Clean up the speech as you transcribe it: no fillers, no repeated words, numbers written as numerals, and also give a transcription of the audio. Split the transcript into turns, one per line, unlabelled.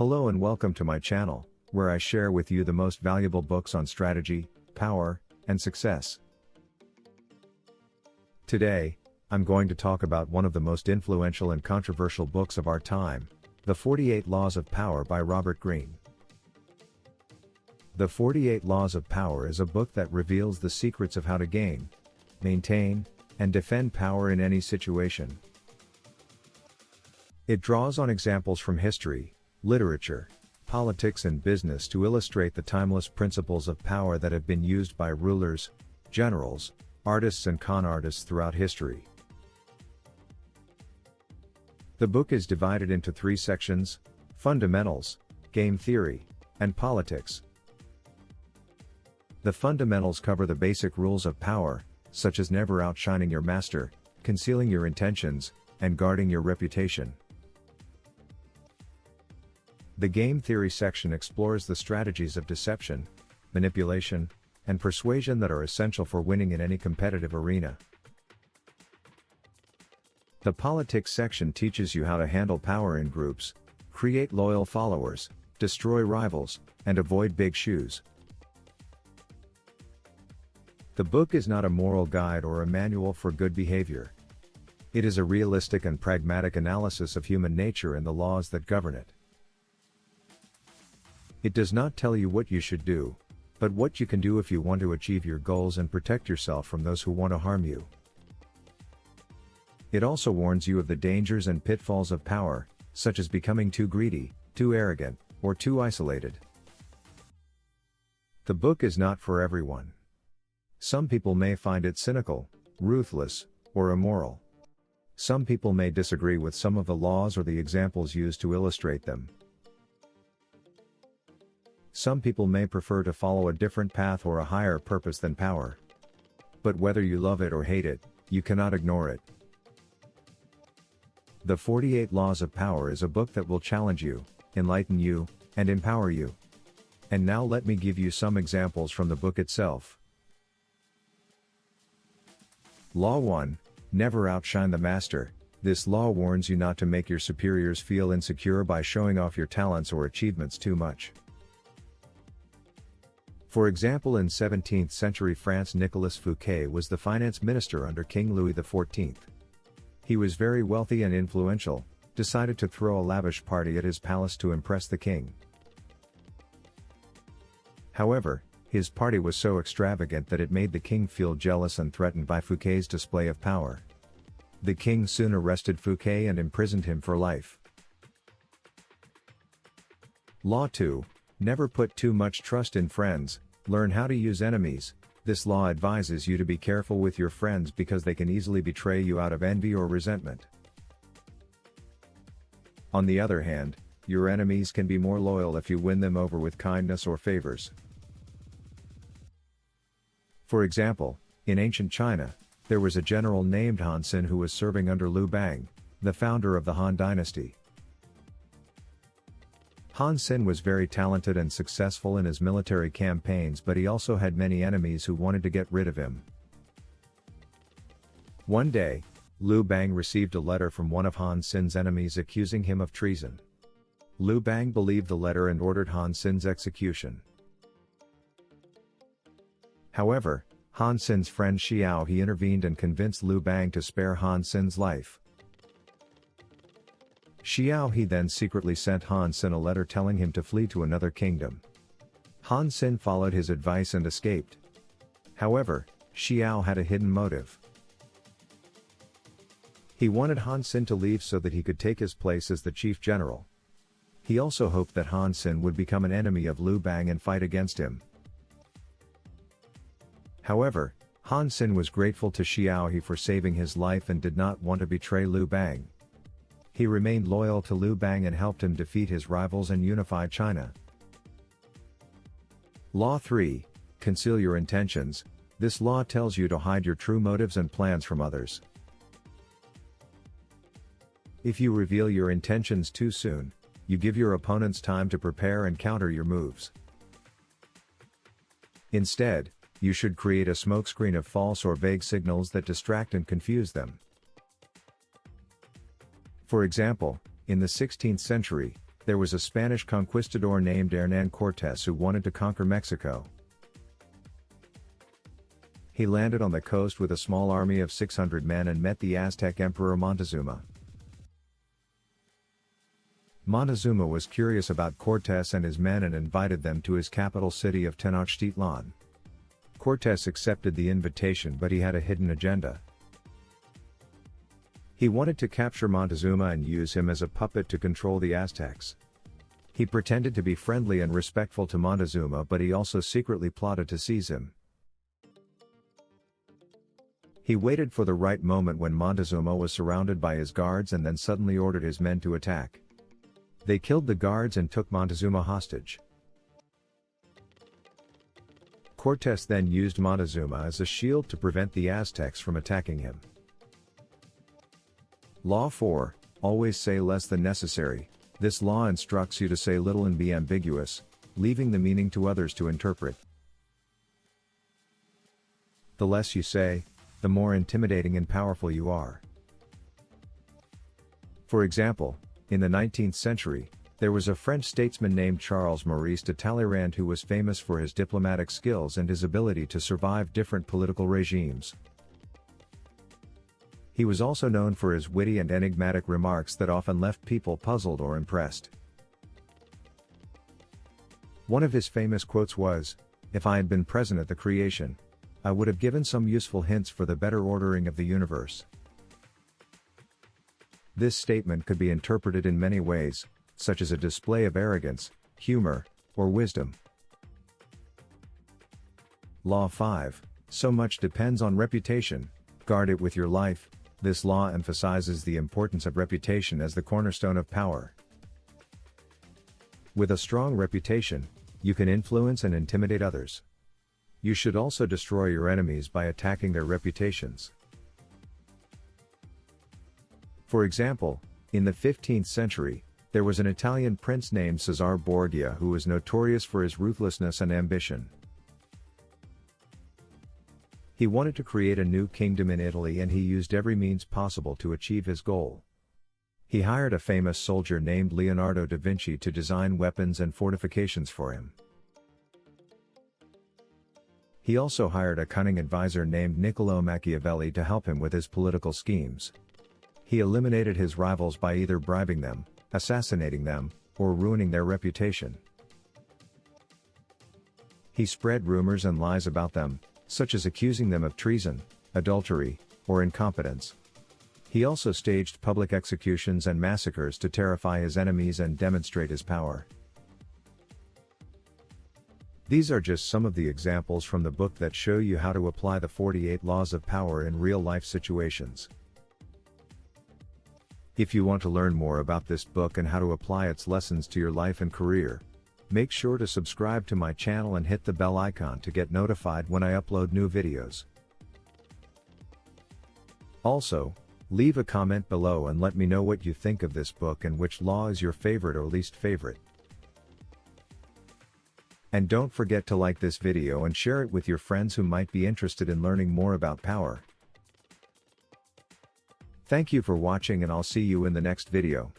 Hello and welcome to my channel, where I share with you the most valuable books on strategy, power, and success. Today, I'm going to talk about one of the most influential and controversial books of our time, The 48 Laws of Power by Robert Greene. The 48 Laws of Power is a book that reveals the secrets of how to gain, maintain, and defend power in any situation. It draws on examples from history, literature, politics and business to illustrate the timeless principles of power that have been used by rulers, generals, artists and con artists throughout history. The book is divided into 3 sections: fundamentals, game theory, and politics. The fundamentals cover the basic rules of power, such as never outshining your master, concealing your intentions, and guarding your reputation. The game theory section explores the strategies of deception, manipulation, and persuasion that are essential for winning in any competitive arena. The politics section teaches you how to handle power in groups, create loyal followers, destroy rivals, and avoid big shoes. The book is not a moral guide or a manual for good behavior. It is a realistic and pragmatic analysis of human nature and the laws that govern it. It does not tell you what you should do, but what you can do if you want to achieve your goals and protect yourself from those who want to harm you. It also warns you of the dangers and pitfalls of power, such as becoming too greedy, too arrogant, or too isolated. The book is not for everyone. Some people may find it cynical, ruthless, or immoral. Some people may disagree with some of the laws or the examples used to illustrate them. Some people may prefer to follow a different path or a higher purpose than power. But whether you love it or hate it, you cannot ignore it. The 48 Laws of Power is a book that will challenge you, enlighten you, and empower you. And now let me give you some examples from the book itself. Law 1, Never outshine the master. This law warns you not to make your superiors feel insecure by showing off your talents or achievements too much. For example, in 17th century France, Nicolas Fouquet was the finance minister under King Louis XIV. He was very wealthy and influential, decided to throw a lavish party at his palace to impress the king. However, his party was so extravagant that it made the king feel jealous and threatened by Fouquet's display of power. The king soon arrested Fouquet and imprisoned him for life. Law 2, Never put too much trust in friends, learn how to use enemies. This law advises you to be careful with your friends because they can easily betray you out of envy or resentment. On the other hand, your enemies can be more loyal if you win them over with kindness or favors. For example, in ancient China, there was a general named Han Xin who was serving under Liu Bang, the founder of the Han dynasty. Han Xin was very talented and successful in his military campaigns, but he also had many enemies who wanted to get rid of him. One day, Liu Bang received a letter from one of Han Xin's enemies accusing him of treason. Liu Bang believed the letter and ordered Han Xin's execution. However, Han Xin's friend Xiao He intervened and convinced Liu Bang to spare Han Xin's life. Xiao He then secretly sent Han Xin a letter telling him to flee to another kingdom. Han Xin followed his advice and escaped. However, Xiao had a hidden motive. He wanted Han Xin to leave so that he could take his place as the chief general. He also hoped that Han Xin would become an enemy of Liu Bang and fight against him. However, Han Xin was grateful to Xiao He for saving his life and did not want to betray Liu Bang. He remained loyal to Liu Bang and helped him defeat his rivals and unify China. Law 3, Conceal your intentions. This law tells you to hide your true motives and plans from others. If you reveal your intentions too soon, you give your opponents time to prepare and counter your moves. Instead, you should create a smokescreen of false or vague signals that distract and confuse them. For example, in the 16th century, there was a Spanish conquistador named Hernán Cortés who wanted to conquer Mexico. He landed on the coast with a small army of 600 men and met the Aztec Emperor Montezuma. Montezuma was curious about Cortés and his men and invited them to his capital city of Tenochtitlan. Cortés accepted the invitation, but he had a hidden agenda. He wanted to capture Montezuma and use him as a puppet to control the Aztecs. He pretended to be friendly and respectful to Montezuma, but he also secretly plotted to seize him. He waited for the right moment when Montezuma was surrounded by his guards and then suddenly ordered his men to attack. They killed the guards and took Montezuma hostage. Cortés then used Montezuma as a shield to prevent the Aztecs from attacking him. Law 4, always say less than necessary. This law instructs you to say little and be ambiguous, leaving the meaning to others to interpret. The less you say, the more intimidating and powerful you are. For example, in the 19th century, there was a French statesman named Charles Maurice de Talleyrand who was famous for his diplomatic skills and his ability to survive different political regimes. He was also known for his witty and enigmatic remarks that often left people puzzled or impressed. One of his famous quotes was, "If I had been present at the creation, I would have given some useful hints for the better ordering of the universe." This statement could be interpreted in many ways, such as a display of arrogance, humor, or wisdom. Law 5, so much depends on reputation, guard it with your life. This law emphasizes the importance of reputation as the cornerstone of power. With a strong reputation, you can influence and intimidate others. You should also destroy your enemies by attacking their reputations. For example, in the 15th century, there was an Italian prince named Cesare Borgia who was notorious for his ruthlessness and ambition. He wanted to create a new kingdom in Italy and he used every means possible to achieve his goal. He hired a famous soldier named Leonardo da Vinci to design weapons and fortifications for him. He also hired a cunning advisor named Niccolò Machiavelli to help him with his political schemes. He eliminated his rivals by either bribing them, assassinating them, or ruining their reputation. He spread rumors and lies about them, such as accusing them of treason, adultery, or incompetence. He also staged public executions and massacres to terrify his enemies and demonstrate his power. These are just some of the examples from the book that show you how to apply the 48 laws of power in real-life situations. If you want to learn more about this book and how to apply its lessons to your life and career, make sure to subscribe to my channel and hit the bell icon to get notified when I upload new videos. Also, leave a comment below and let me know what you think of this book and which law is your favorite or least favorite. And don't forget to like this video and share it with your friends who might be interested in learning more about power. Thank you for watching and I'll see you in the next video.